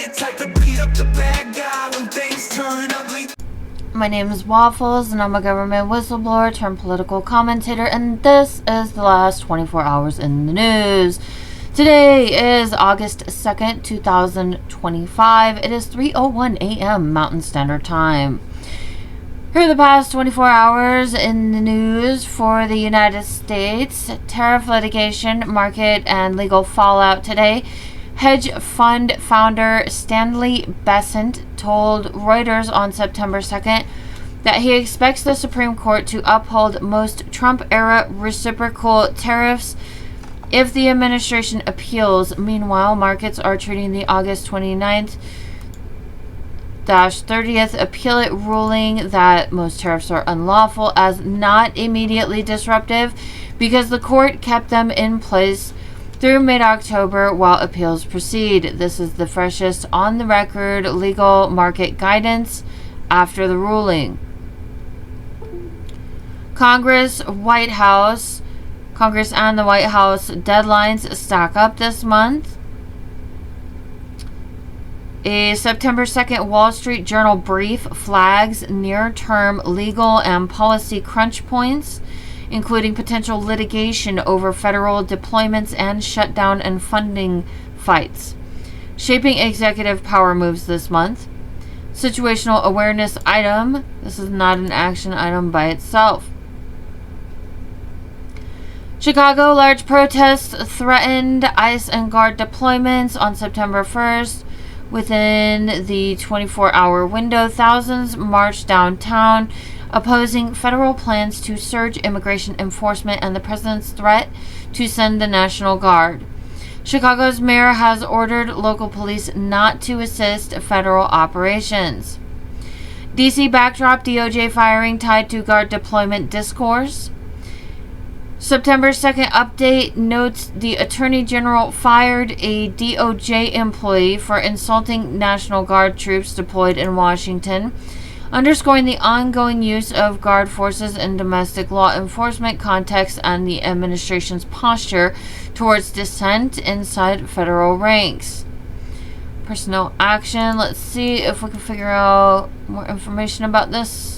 the type to beat up the bad guy when things turn ugly. My name is Waffles, and I'm a government whistleblower turned political commentator, and this is the last 24 hours in the news. Today is August 2nd, 2025. It is 3:01 a.m. Mountain Standard Time. Here are the past 24 hours in the news for the United States. Tariff litigation, market, and legal fallout today. Hedge fund founder Stanley Besant told Reuters on September 2nd that he expects the Supreme Court to uphold most Trump-era reciprocal tariffs if the administration appeals. Meanwhile, markets are treating the August 29th/30th appellate ruling that most tariffs are unlawful as not immediately disruptive because the court kept them in place through mid-October while appeals proceed. This is the freshest on-the-record legal market guidance after the ruling. Congress and the White House deadlines stack up this month. A September 2nd Wall Street Journal brief flags near-term legal and policy crunch points, including potential litigation over federal deployments and shutdown and funding fights. Shaping executive power moves this month. Situational awareness item. This is not an action item by itself. Chicago, large protests threatened ICE and Guard deployments on September 1st. Within the 24-hour window, thousands marched downtown, opposing federal plans to surge immigration enforcement and the president's threat to send the National Guard. Chicago's mayor has ordered local police not to assist federal operations. D.C. backdrop, DOJ firing tied to Guard deployment discourse. September 2nd update notes the Attorney General fired a DOJ employee for insulting National Guard troops deployed in Washington, underscoring the ongoing use of Guard forces in domestic law enforcement contexts and the administration's posture towards dissent inside federal ranks. Personnel action. Let's see if we can figure out more information about this.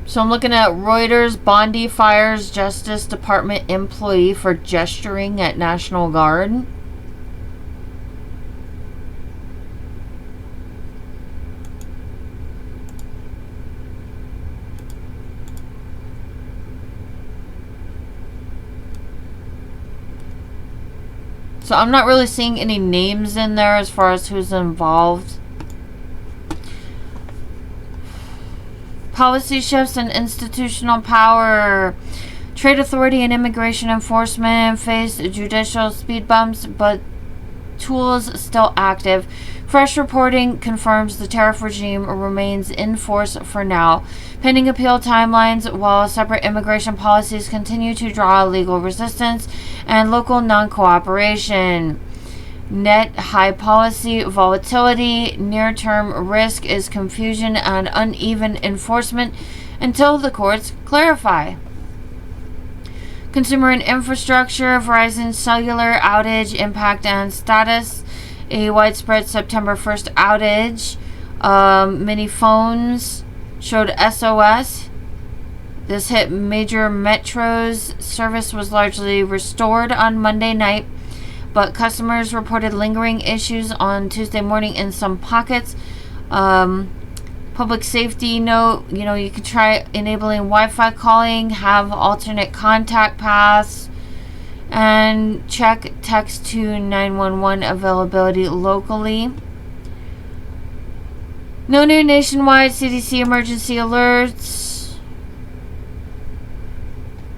So I'm looking at Reuters. Bondi fires Justice Department employee for gesturing at National Guard. So I'm not really seeing any names in there as far as who's involved. Policy shifts and institutional power. Trade authority and immigration enforcement face judicial speed bumps, but tools still active. Fresh reporting confirms the tariff regime remains in force for now, pending appeal timelines, while separate immigration policies continue to draw legal resistance and local non-cooperation. Net high policy volatility. Near-term risk is confusion and uneven enforcement until the courts clarify. Consumer and infrastructure. Verizon cellular outage impact and status. A widespread September 1st outage. Many phones showed SOS. This hit major metros. Service was largely restored on Monday night, but customers reported lingering issues on Tuesday morning in some pockets. Public safety note, you can try enabling Wi-Fi calling, have alternate contact paths, and check text to 911 availability locally. No new nationwide CDC emergency alerts.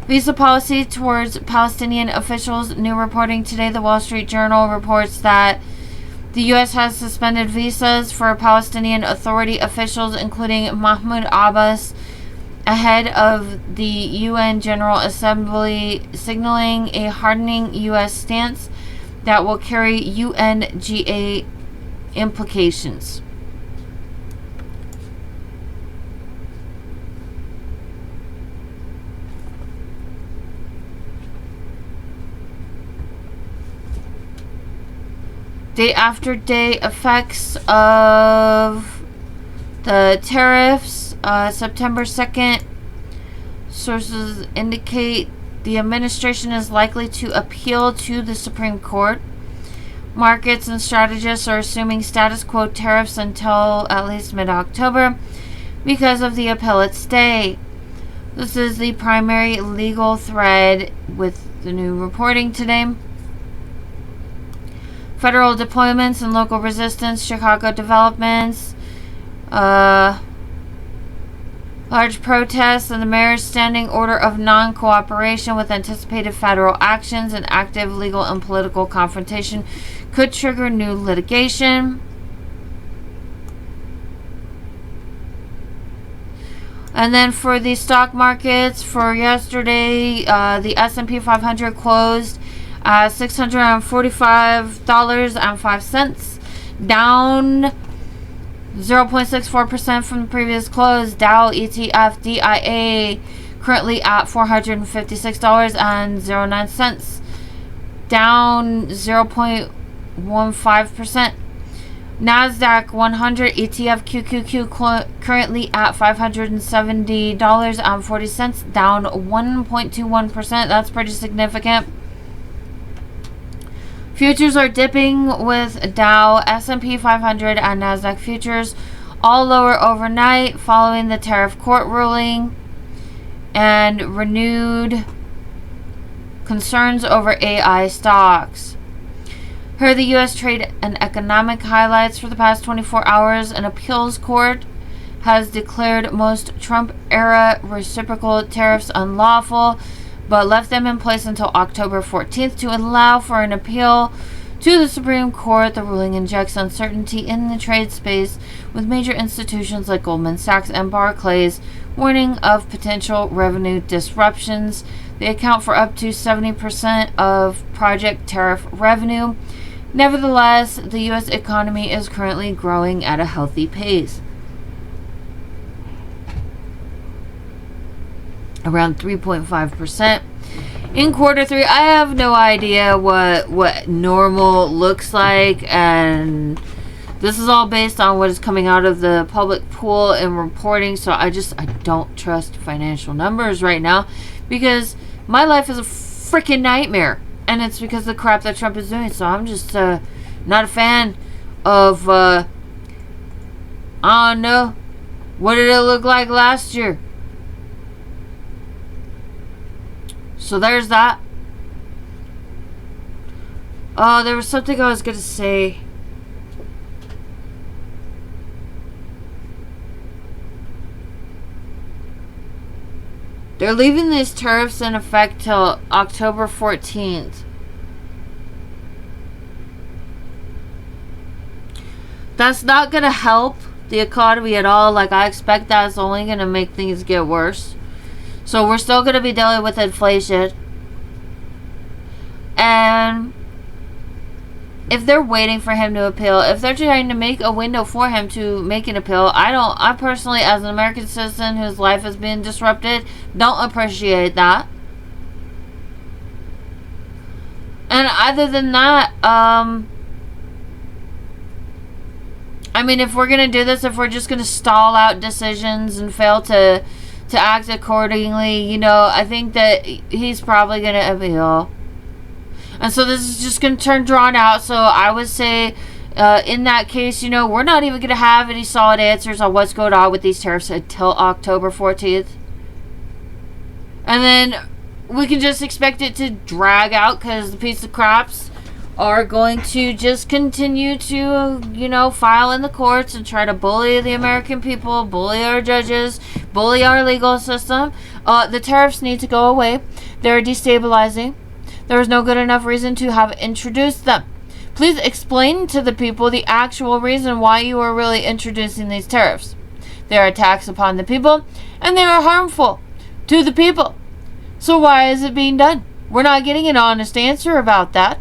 Visa policy towards Palestinian officials. New reporting today. The Wall Street Journal reports that the U.S. has suspended visas for Palestinian Authority officials, including Mahmoud Abbas, ahead of the UN General Assembly, signaling a hardening U.S. stance that will carry UNGA implications. Day after day effects of the tariffs, September 2nd. Sources indicate the administration is likely to appeal to the Supreme Court. Markets and strategists are assuming status quo tariffs until at least mid-October because of the appellate stay. This is the primary legal thread with the new reporting today. Federal deployments and local resistance, Chicago developments, large protests, and the mayor's standing order of non-cooperation with anticipated federal actions and active legal and political confrontation could trigger new litigation. And then for the stock markets, for yesterday, the S&P 500 closed at $645.05, down 0.64% from the previous close. Dow ETF DIA currently at $456.09, down 0.15%. NASDAQ 100 ETF QQQ currently at $570.40, down 1.21%. That's pretty significant. Futures are dipping with Dow, S&P 500, and NASDAQ futures all lower overnight following the tariff court ruling and renewed concerns over AI stocks. Here are the U.S. trade and economic highlights for the past 24 hours. An appeals court has declared most Trump-era reciprocal tariffs unlawful, but left them in place until October 14th to allow for an appeal to the Supreme Court. The ruling injects uncertainty in the trade space, with major institutions like Goldman Sachs and Barclays warning of potential revenue disruptions. They account for up to 70% of project tariff revenue. Nevertheless, the U.S. economy is currently growing at a healthy pace, around 3.5% in quarter three. I have no idea what normal looks like, and this is all based on what is coming out of the public pool and reporting. So I don't trust financial numbers right now, because my life is a freaking nightmare, and it's because of the crap that Trump is doing. So I'm just not a fan of I don't know, what did it look like last year? So there's that. Oh, there was something I was going to say. They're leaving these tariffs in effect till October 14th. That's not going to help the economy at all. Like, I expect that's only going to make things get worse. So we're still going to be dealing with inflation. And if they're waiting for him to appeal, if they're trying to make a window for him to make an appeal, I personally, as an American citizen whose life has been disrupted, don't appreciate that. And other than that, I mean, if we're going to do this, if we're just going to stall out decisions and fail to act accordingly, you know, I think that he's probably going to appeal. And so this is just going to turn drawn out. So I would say, in that case, you know, we're not even going to have any solid answers on what's going on with these tariffs until October 14th. And then we can just expect it to drag out, because the piece of crops are going to just continue to, you know, file in the courts and try to bully the American people, bully our judges, bully our legal system. The tariffs need to go away. They're destabilizing. There is no good enough reason to have introduced them. Please explain to the people the actual reason why you are really introducing these tariffs. They are attacks upon the people, and they are harmful to the people. So why is it being done? We're not getting an honest answer about that.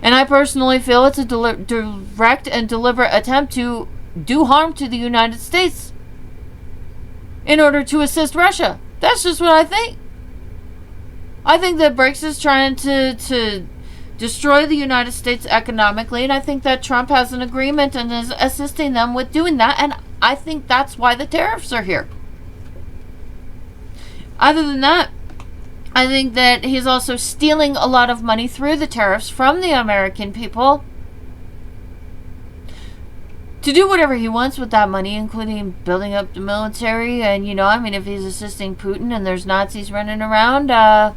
And I personally feel it's a direct and deliberate attempt to do harm to the United States in order to assist Russia. That's just what I think. I think that BRICS is trying to destroy the United States economically, and I think that Trump has an agreement and is assisting them with doing that, and I think that's why the tariffs are here. Other than that, I think that he's also stealing a lot of money through the tariffs from the American people to do whatever he wants with that money, including building up the military. And, if he's assisting Putin and there's Nazis running around, the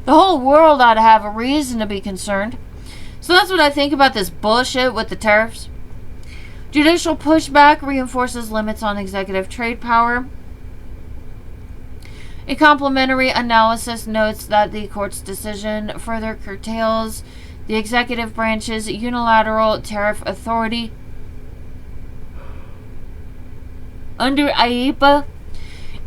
whole world ought to have a reason to be concerned. So that's what I think about this bullshit with the tariffs. Judicial pushback reinforces limits on executive trade power. A complementary analysis notes that the court's decision further curtails the executive branch's unilateral tariff authority. Under IEEPA,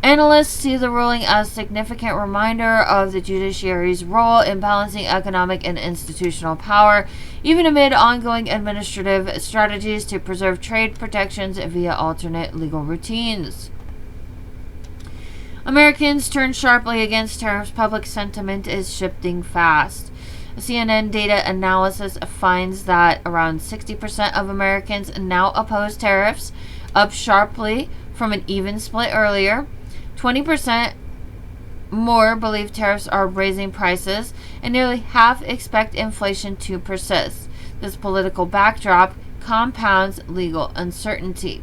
analysts see the ruling as a significant reminder of the judiciary's role in balancing economic and institutional power, even amid ongoing administrative strategies to preserve trade protections via alternate legal routines. Americans turn sharply against tariffs. Public sentiment is shifting fast. A CNN data analysis finds that around 60% of Americans now oppose tariffs, up sharply from an even split earlier. 20% more believe tariffs are raising prices, and nearly half expect inflation to persist. This political backdrop compounds legal uncertainty.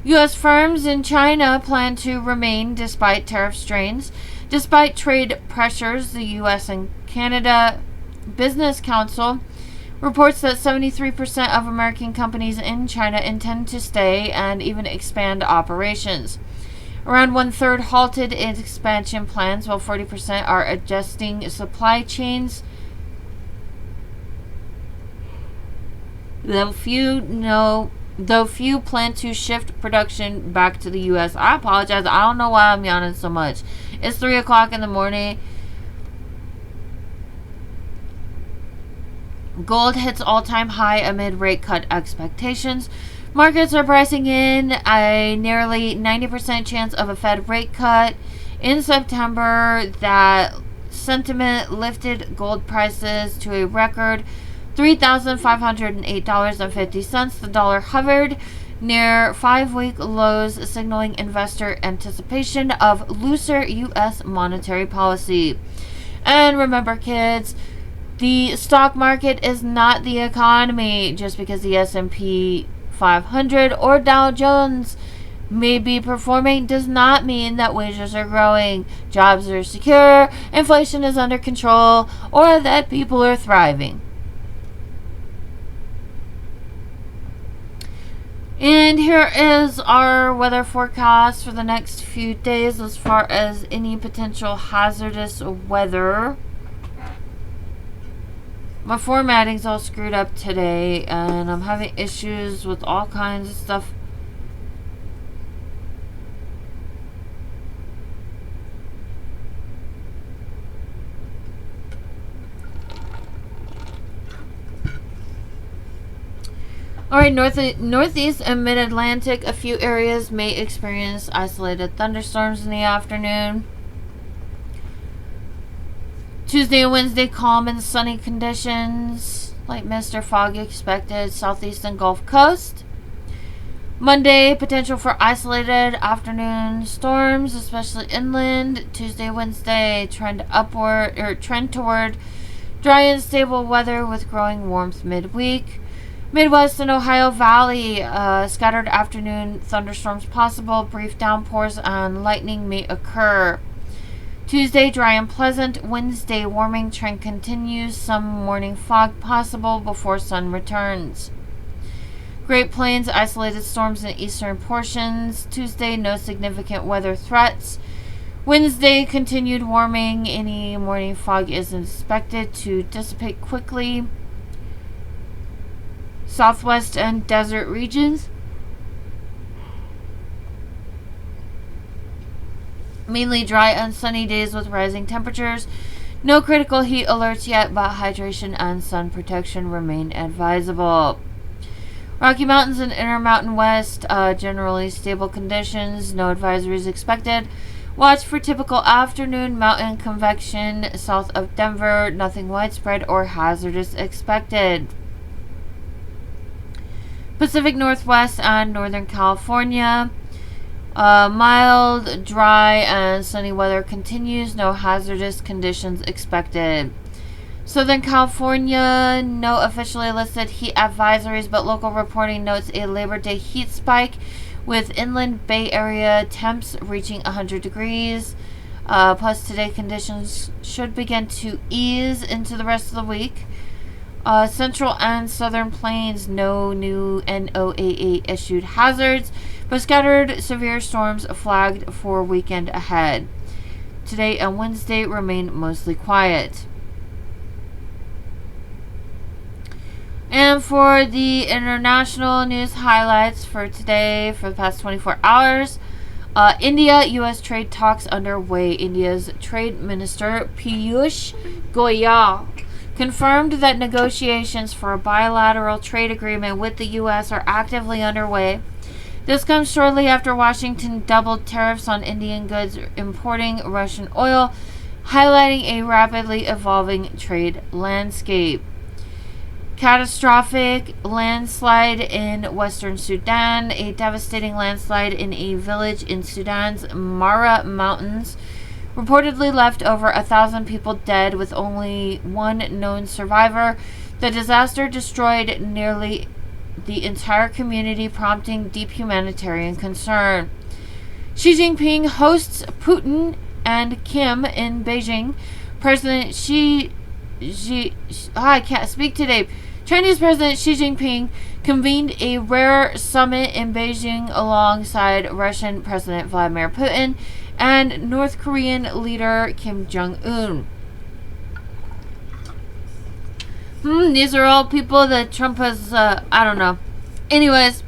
U.S. firms in China plan to remain despite tariff strains. Despite trade pressures, the U.S. and Canada Business Council reports that 73% of American companies in China intend to stay and even expand operations. Around one-third halted its expansion plans, while 40% are adjusting supply chains. Though few plan to shift production back to the U.S. I apologize. I don't know why I'm yawning so much. It's 3 o'clock in the morning. Gold hits all-time high amid rate cut expectations. Markets are pricing in a nearly 90% chance of a Fed rate cut in September. That sentiment lifted gold prices to a record $3,508.50. The dollar hovered near 5-week lows, signaling investor anticipation of looser U.S. monetary policy. And remember, kids, the stock market is not the economy. Just because the S&P 500 or Dow Jones may be performing does not mean that wages are growing, jobs are secure, inflation is under control, or that people are thriving. And here is our weather forecast for the next few days as far as any potential hazardous weather. My formatting's all screwed up today, and I'm having issues with all kinds of stuff. Alright, northeast and mid-Atlantic, a few areas may experience isolated thunderstorms in the afternoon. Tuesday and Wednesday, calm and sunny conditions. Light mist or fog expected, southeast and Gulf Coast. Monday, potential for isolated afternoon storms, especially inland. Tuesday, Wednesday, trend toward dry and stable weather with growing warmth midweek. Midwest and Ohio Valley, scattered afternoon thunderstorms possible. Brief downpours and lightning may occur. Tuesday, dry and pleasant. Wednesday, warming trend continues. Some morning fog possible before sun returns. Great Plains, isolated storms in eastern portions. Tuesday, no significant weather threats. Wednesday, continued warming. Any morning fog is expected to dissipate quickly. Southwest and desert regions, mainly dry and sunny days with rising temperatures. No critical heat alerts yet, but hydration and sun protection remain advisable. Rocky Mountains and Intermountain West, generally stable conditions. No advisories expected. Watch for typical afternoon mountain convection south of Denver. Nothing widespread or hazardous expected. Pacific Northwest and Northern California. Mild, dry, and sunny weather continues. No hazardous conditions expected. Southern California, no officially listed heat advisories, but local reporting notes a Labor Day heat spike with inland Bay Area temps reaching 100 degrees. Plus, today conditions should begin to ease into the rest of the week. Central and Southern Plains, no new NOAA issued hazards, but scattered severe storms flagged for weekend ahead. Today and Wednesday remain mostly quiet. And for the international news highlights for today, for the past 24 hours, India-U.S. trade talks underway. India's Trade Minister Piyush Goyal confirmed that negotiations for a bilateral trade agreement with the U.S. are actively underway. This comes shortly after Washington doubled tariffs on Indian goods importing Russian oil, highlighting a rapidly evolving trade landscape. Catastrophic landslide in western Sudan. A devastating landslide in a village in Sudan's Mara Mountains reportedly left over 1,000 people dead, with only one known survivor. The disaster destroyed nearly the entire community, prompting deep humanitarian concern. Xi Jinping hosts Putin and Kim in Beijing. President I can't speak today. Chinese President Xi Jinping convened a rare summit in Beijing alongside Russian President Vladimir Putin and North Korean leader Kim Jong-un. These are all people that Trump has, I don't know. Anyways,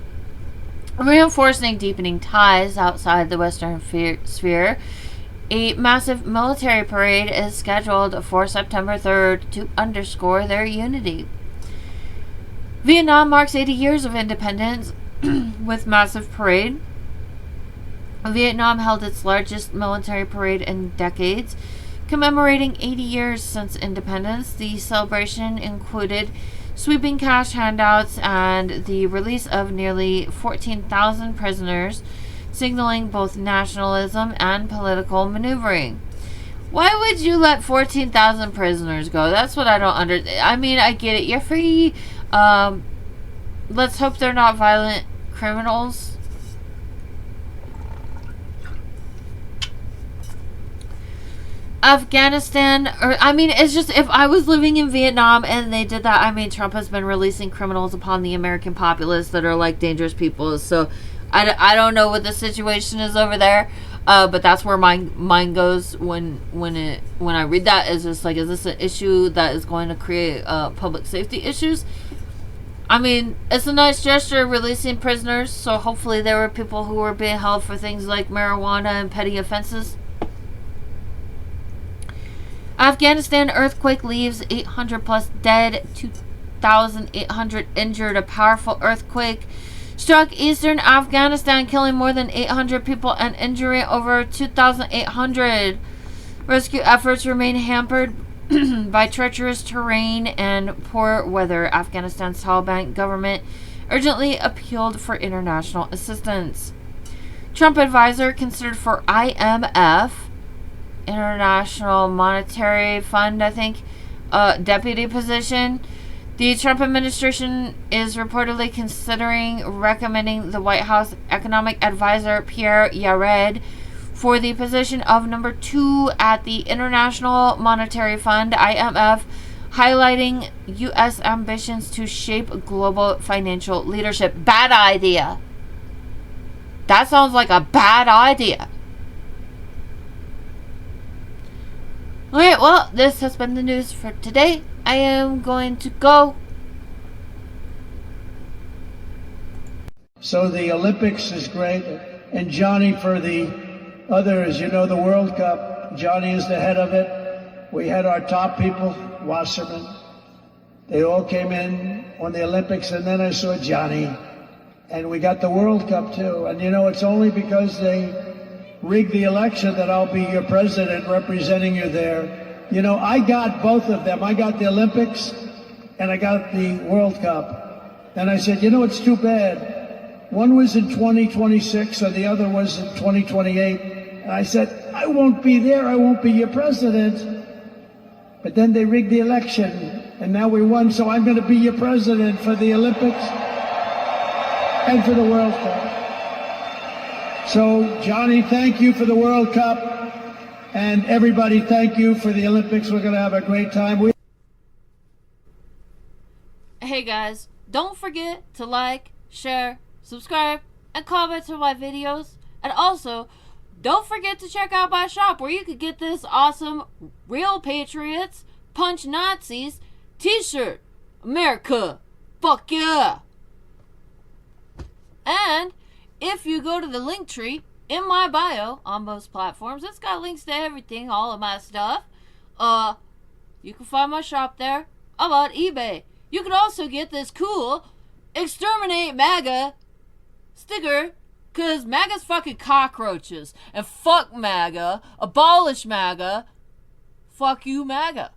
reinforcing deepening ties outside the Western sphere. A massive military parade is scheduled for September 3rd to underscore their unity. Vietnam marks 80 years of independence with massive parade. Vietnam held its largest military parade in decades, commemorating 80 years since independence. The celebration included sweeping cash handouts and the release of nearly 14,000 prisoners, signaling both nationalism and political maneuvering. Why would you let 14,000 prisoners go? That's what I don't understand. I mean, I get it. You're free. Let's hope they're not violent criminals. Afghanistan, it's just, if I was living in Vietnam and they did that, Trump has been releasing criminals upon the American populace that are like dangerous people. So I don't know what the situation is over there. But that's where my mind goes when I read that. Is just like, is this an issue that is going to create public safety issues? It's a nice gesture releasing prisoners, so hopefully there were people who were being held for things like marijuana and petty offenses. Afghanistan earthquake leaves 800 plus dead, 2,800 injured. A powerful earthquake struck eastern Afghanistan, killing more than 800 people and injuring over 2,800. Rescue efforts remain hampered by treacherous terrain and poor weather. Afghanistan's Taliban government urgently appealed for international assistance. Trump advisor considered for IMF, International Monetary Fund, deputy position. The Trump administration is reportedly considering recommending the White House economic advisor Pierre Yared for the position of number 2 at the International Monetary Fund, IMF, highlighting U.S. ambitions to shape global financial leadership. Bad idea. That sounds like a bad idea. Alright, well, this has been the news for today. I am going to go. So the Olympics is great. And Johnny, for the others, the World Cup, Johnny is the head of it. We had our top people, Wasserman. They all came in on the Olympics, and then I saw Johnny. And we got the World Cup, too. And, you know, it's only because they rigged the election that I'll be your president representing you there. You know, I got both of them. I got the Olympics, and I got the World Cup. And I said, you know, it's too bad. One was in 2026, and the other was in 2028. And I said, I won't be there. I won't be your president. But then they rigged the election, and now we won, so I'm going to be your president for the Olympics and for the World Cup. So, Johnny, thank you for the World Cup, and everybody, thank you for the Olympics. We're going to have a great time. Hey guys, don't forget to like, share, subscribe, and comment to my videos. And also, don't forget to check out my shop where you could get this awesome Real Patriots Punch Nazis t-shirt. America, fuck yeah! And if you go to the link tree in my bio on most platforms, it's got links to everything, all of my stuff. You can find my shop there. I'm on eBay. You can also get this cool Exterminate MAGA sticker, because MAGA's fucking cockroaches. And fuck MAGA. Abolish MAGA. Fuck you, MAGA.